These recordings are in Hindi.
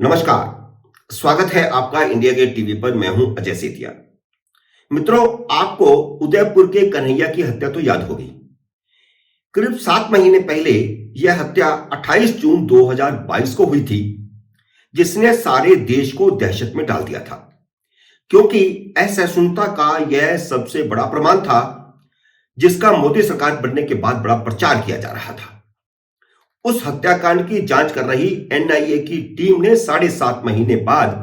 नमस्कार। स्वागत है आपका इंडिया गेट टीवी पर। मैं हूं अजय सेतिया। मित्रों, आपको उदयपुर के कन्हैया की हत्या तो याद होगी। करीब 7 महीने पहले यह हत्या 28 जून 2022 को हुई थी, जिसने सारे देश को दहशत में डाल दिया था, क्योंकि असहिष्णुता का यह सबसे बड़ा प्रमाण था जिसका मोदी सरकार बनने के बाद बड़ा प्रचार किया जा रहा था। उस हत्याकांड की जांच कर रही एनआईए की टीम ने 7.5 महीने बाद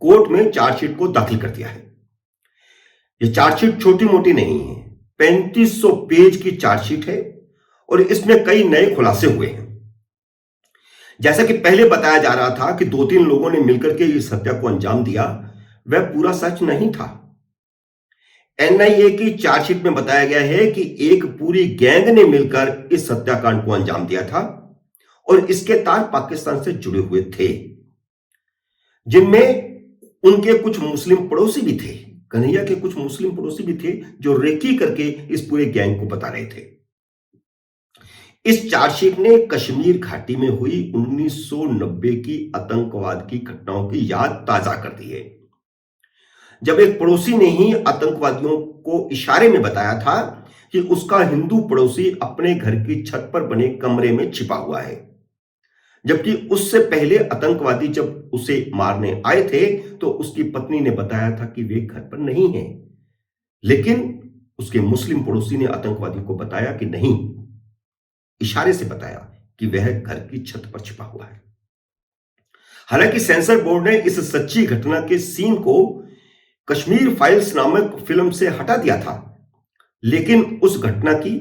कोर्ट में चार्जशीट को दाखिल कर दिया है। यह चार्जशीट छोटी मोटी नहीं है, 3500 पेज की चार्जशीट है और इसमें कई नए खुलासे हुए हैं। जैसा कि पहले बताया जा रहा था कि 2-3 लोगों ने मिलकर के इस हत्या को अंजाम दिया, वह पूरा सच नहीं था। एनआईए की चार्जशीट में बताया गया है कि एक पूरी गैंग ने मिलकर इस हत्याकांड को अंजाम दिया था और इसके तार पाकिस्तान से जुड़े हुए थे, जिनमें उनके कुछ मुस्लिम पड़ोसी भी थे। कन्हैया के कुछ मुस्लिम पड़ोसी भी थे जो रेकी करके इस पूरे गैंग को बता रहे थे। इस चार्जशीट ने कश्मीर घाटी में हुई 1990 की आतंकवाद की घटनाओं की याद ताजा कर दी है, जब एक पड़ोसी ने ही आतंकवादियों को इशारे में बताया था कि उसका हिंदू पड़ोसी अपने घर की छत पर बने कमरे में छिपा हुआ है, जबकि उससे पहले आतंकवादी जब उसे मारने आए थे तो उसकी पत्नी ने बताया था कि वे घर पर नहीं हैं। लेकिन उसके मुस्लिम पड़ोसी ने आतंकवादी को बताया कि नहीं, इशारे से बताया कि वह घर की छत पर छिपा हुआ है। हालांकि सेंसर बोर्ड ने इस सच्ची घटना के सीन को कश्मीर फाइल्स नामक फिल्म से हटा दिया था, लेकिन उस घटना की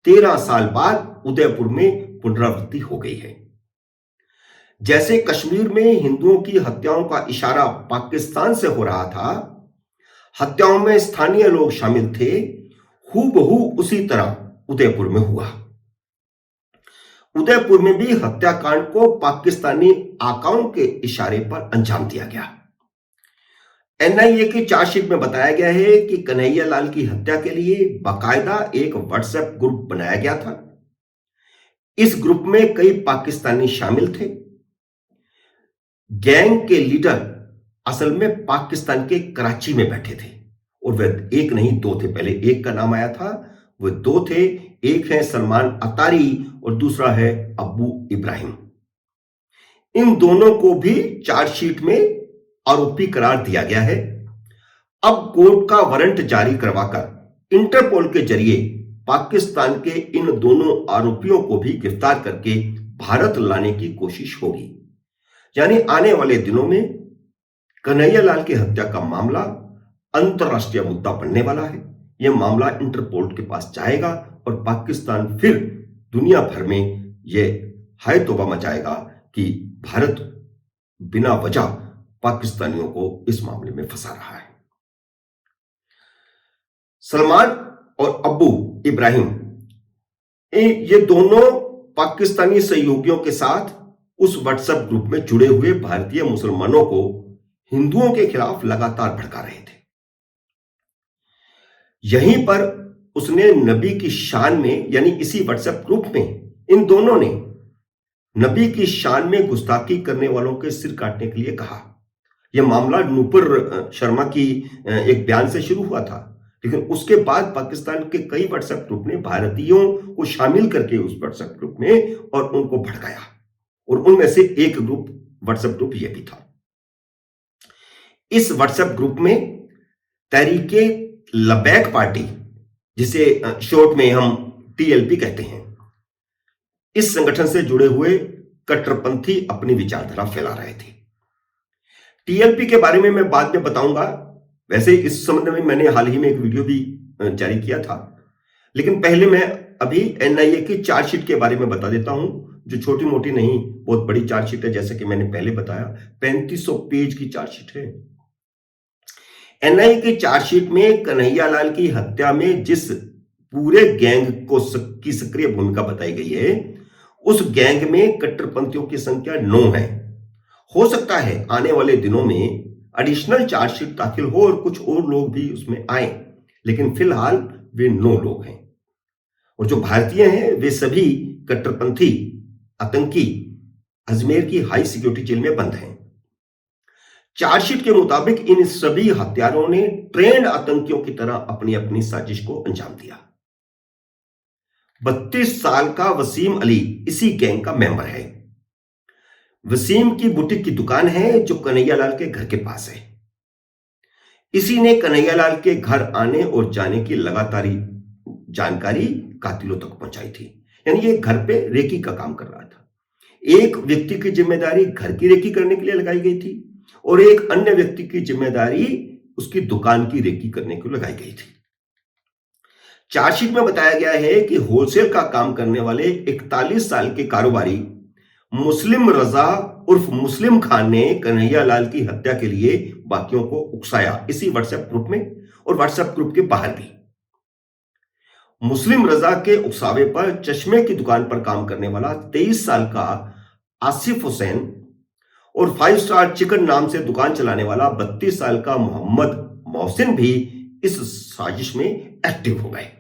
13 साल बाद उदयपुर में पुनरावृत्ति हो गई है। जैसे कश्मीर में हिंदुओं की हत्याओं का इशारा पाकिस्तान से हो रहा था, हत्याओं में स्थानीय लोग शामिल थे, हूबहू उसी तरह उदयपुर में हुआ। उदयपुर में भी हत्याकांड को पाकिस्तानी आकाओं के इशारे पर अंजाम दिया गया। एनआईए की चार्जशीट में बताया गया है कि कन्हैया लाल की हत्या के लिए बाकायदा एक व्हाट्सएप ग्रुप बनाया गया था। इस ग्रुप में कई पाकिस्तानी शामिल थे। गैंग के लीडर असल में पाकिस्तान के कराची में बैठे थे और वह एक नहीं 2 थे। पहले एक का नाम आया था, वह 2 थे। एक है सलमान अतारी और दूसरा है अब्बू इब्राहिम। इन दोनों को भी चार्जशीट में आरोपी करार दिया गया है। अब कोर्ट का वारंट जारी करवाकर इंटरपोल के जरिए पाकिस्तान के इन दोनों आरोपियों को भी गिरफ्तार करके भारत लाने की कोशिश होगी। यानी आने वाले दिनों में कन्हैया लाल की हत्या का मामला अंतरराष्ट्रीय मुद्दा बनने वाला है। यह मामला इंटरपोल के पास जाएगा और पाकिस्तान फिर दुनिया भर में यह हाय तौबा मचाएगा कि भारत बिना वजह पाकिस्तानियों को इस मामले में फंसा रहा है। सलमान और अब्बू इब्राहिम ये दोनों पाकिस्तानी सहयोगियों के साथ उस व्हाट्सएप ग्रुप में जुड़े हुए भारतीय मुसलमानों को हिंदुओं के खिलाफ लगातार भड़का रहे थे। यहीं पर उसने नबी की शान में, यानी इसी व्हाट्सएप ग्रुप में इन दोनों ने नबी की शान में गुस्ताखी करने वालों के सिर काटने के लिए कहा। यह मामला नूपुर शर्मा की एक बयान से शुरू हुआ था, लेकिन उसके बाद पाकिस्तान के कई व्हाट्सएप ग्रुप ने भारतीयों को शामिल करके उस व्हाट्सएप ग्रुप में और उनको भड़काया और उनमें से एक ग्रुप व्हाट्सएप ग्रुप यह भी था। इस व्हाट्सएप ग्रुप में तहरीके लबैक पार्टी, जिसे शॉर्ट में हम टीएलपी कहते हैं, इस संगठन से जुड़े हुए कट्टरपंथी अपनी विचारधारा फैला रहे थे। टीएलपी के बारे में मैं बाद में बताऊंगा। वैसे इस संबंध में मैंने हाल ही में एक वीडियो भी जारी किया था, लेकिन पहले मैं अभी एनआईए की चार्जशीट के बारे में बता देता हूं, जो छोटी मोटी नहीं, बहुत बड़ी चार्जशीट है। जैसे कि मैंने पहले बताया, 3500 पेज की चार्जशीट है। एनआईए की चार्जशीट में कन्हैया लाल की हत्या में जिस पूरे गैंग को की सक्रिय भूमिका बताई गई है, उस गैंग में कट्टरपंथियों की संख्या 9 है। हो सकता है आने वाले दिनों में एडिशनल चार्जशीट दाखिल हो और कुछ और लोग भी उसमें आए, लेकिन फिलहाल वे 9 लोग हैं और जो भारतीय हैं वे सभी कट्टरपंथी आतंकी अजमेर की हाई सिक्योरिटी जेल में बंद हैं। चार्जशीट के मुताबिक इन सभी हत्यारों ने ट्रेंड आतंकियों की तरह अपनी अपनी साजिश को अंजाम दिया। 32 साल का वसीम अली इसी गैंग का मेंबर है। वसीम की बुटीक की दुकान है जो कन्हैयालाल के घर के पास है। इसी ने कन्हैयालाल के घर आने और जाने की लगातार जानकारी कातिलों तक पहुंचाई थी। यानी ये घर पे रेकी का काम कर रहा था। एक व्यक्ति की जिम्मेदारी घर की रेकी करने के लिए लगाई गई थी और एक अन्य व्यक्ति की जिम्मेदारी उसकी दुकान की रेकी करने को लगाई गई थी। चार्जशीट में बताया गया है कि होलसेल का काम करने वाले 41 साल के कारोबारी मुस्लिम रजा उर्फ मुस्लिम खान ने कन्हैयालाल की हत्या के लिए बाकियों को उकसाया, इसी व्हाट्सएप ग्रुप में और व्हाट्सएप ग्रुप के बाहर भी। मुस्लिम रजा के उकसावे पर चश्मे की दुकान पर काम करने वाला 23 साल का आसिफ हुसैन और 5 स्टार चिकन नाम से दुकान चलाने वाला 32 साल का मोहम्मद मोहसिन भी इस साजिश में एक्टिव हो गए।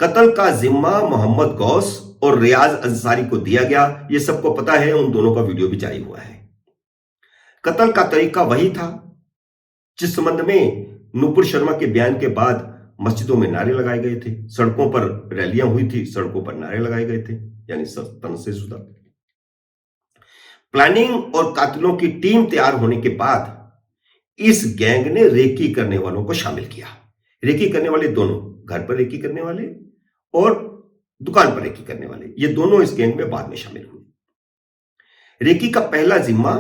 कत्ल का जिम्मा मोहम्मद गौस और रियाज अंसारी को दिया गया, यह सबको पता है, उन दोनों का वीडियो भी जारी हुआ है। कत्ल का तरीका वही था जिस संबंध में नुपुर शर्मा के बयान के बाद मस्जिदों में नारे लगाए गए थे, सड़कों पर रैलियां हुई थी, सड़कों पर नारे लगाए गए थे, यानी तनसेजुदा। प्लानिंग और कातिलों की टीम तैयार होने के बाद इस गैंग ने रेकी करने वालों को शामिल किया। रेकी करने वाले दोनों, घर पर रेकी करने वाले और दुकान पर रेकी करने वाले, ये दोनों इस गैंग में बाद में शामिल हुए। रेकी का पहला जिम्मा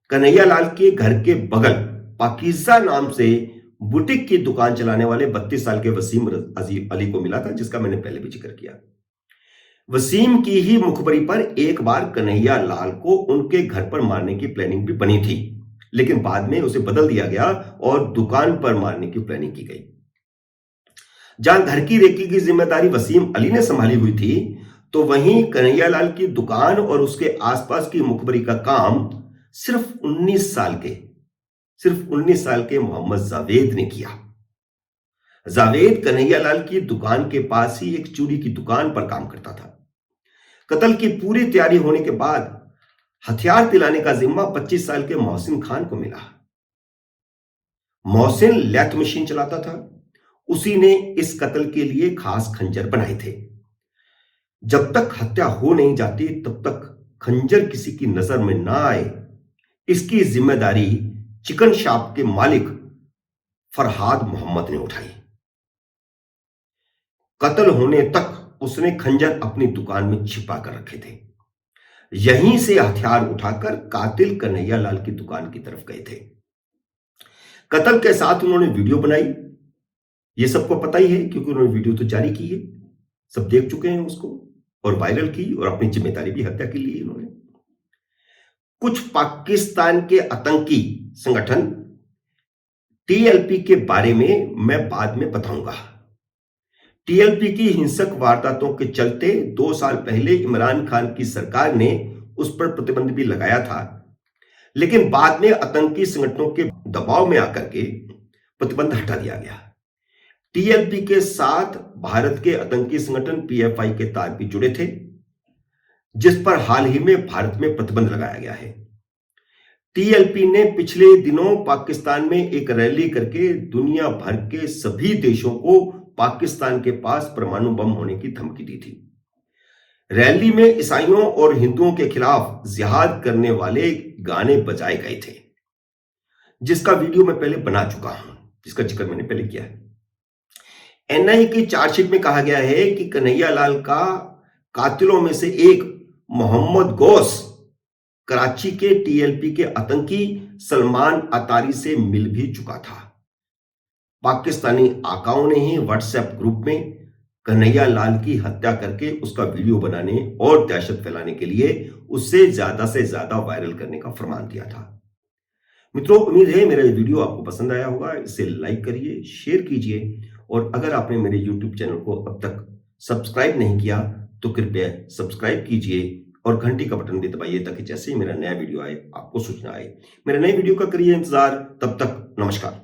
कन्हैयालाल के घर के बगल पाकीज़ा नाम से बुटीक की दुकान चलाने वाले 32 साल के वसीम अली को मिला था, जिसका मैंने पहले भी जिक्र किया। वसीम की ही मुखबरी पर एक बार कन्हैयालाल को उनके घर पर मारने की प्लानिंग भी बनी थी, लेकिन बाद में उसे बदल दिया गया और दुकान पर मारने की प्लानिंग की गई। जहां घर की रेकी की जिम्मेदारी वसीम अली ने संभाली हुई थी, तो वहीं कन्हैयालाल की दुकान और उसके आसपास की मुखबरी का काम सिर्फ 19 साल के मोहम्मद जावेद ने किया। जावेद कन्हैयालाल की दुकान के पास ही एक चूड़ी की दुकान पर काम करता था। कत्ल की पूरी तैयारी होने के बाद हथियार दिलाने का जिम्मा 25 साल के मोहसिन खान को मिला। मोहसिन लैथ मशीन चलाता था, उसी ने इस कत्ल के लिए खास खंजर बनाए थे। जब तक हत्या हो नहीं जाती तब तक खंजर किसी की नजर में ना आए, इसकी जिम्मेदारी चिकन शॉप के मालिक फरहाद मोहम्मद ने उठाई। कत्ल होने तक उसने खंजर अपनी दुकान में छिपा कर रखे थे। यहीं से हथियार उठाकर कातिल कन्हैयालाल की दुकान की तरफ गए थे। कत्ल के साथ उन्होंने वीडियो बनाई, ये सबको पता ही है क्योंकि उन्होंने वीडियो तो जारी की है, सब देख चुके हैं उसको, और वायरल की और अपनी जिम्मेदारी भी हत्या के लिए इन्होंने। कुछ पाकिस्तान के आतंकी संगठन टीएलपी के बारे में मैं बाद में बताऊंगा। टीएलपी की हिंसक वारदातों के चलते 2 साल पहले इमरान खान की सरकार ने उस पर प्रतिबंध भी लगाया था, लेकिन बाद में आतंकी संगठनों के दबाव में आकर के प्रतिबंध हटा दिया गया। टीएलपी के साथ भारत के आतंकी संगठन पीएफआई के तार भी जुड़े थे, जिस पर हाल ही में भारत में प्रतिबंध लगाया गया है। टीएलपी ने पिछले दिनों पाकिस्तान में एक रैली करके दुनिया भर के सभी देशों को पाकिस्तान के पास परमाणु बम होने की धमकी दी थी। रैली में ईसाइयों और हिंदुओं के खिलाफ जिहाद करने वाले गाने बजाए गए थे, जिसका वीडियो मैं पहले बना चुका हूं, जिसका जिक्र मैंने पहले किया है। एनआई की चार्जशीट में कहा गया है कि कन्हैयालाल का कातिलों में से एक मोहम्मद गौस कराची के टीएलपी के आतंकी सलमान अतारी से मिल भी चुका था। पाकिस्तानी आकाओं ने ही व्हाट्सएप ग्रुप में कन्हैयालाल की हत्या करके उसका वीडियो बनाने और दहशत फैलाने के लिए उससे ज्यादा से ज्यादा वायरल करने का फरमान दिया था। मित्रों, उम्मीद है मेरा ये वीडियो आपको पसंद आया होगा। इसे लाइक करिए, शेयर कीजिए, और अगर आपने मेरे YouTube चैनल को अब तक सब्सक्राइब नहीं किया तो कृपया सब्सक्राइब कीजिए और घंटी का बटन भी दबाइए, ताकि जैसे ही मेरा नया वीडियो आए आपको सूचना आए। मेरे नए वीडियो का करिए इंतजार। तब तक नमस्कार।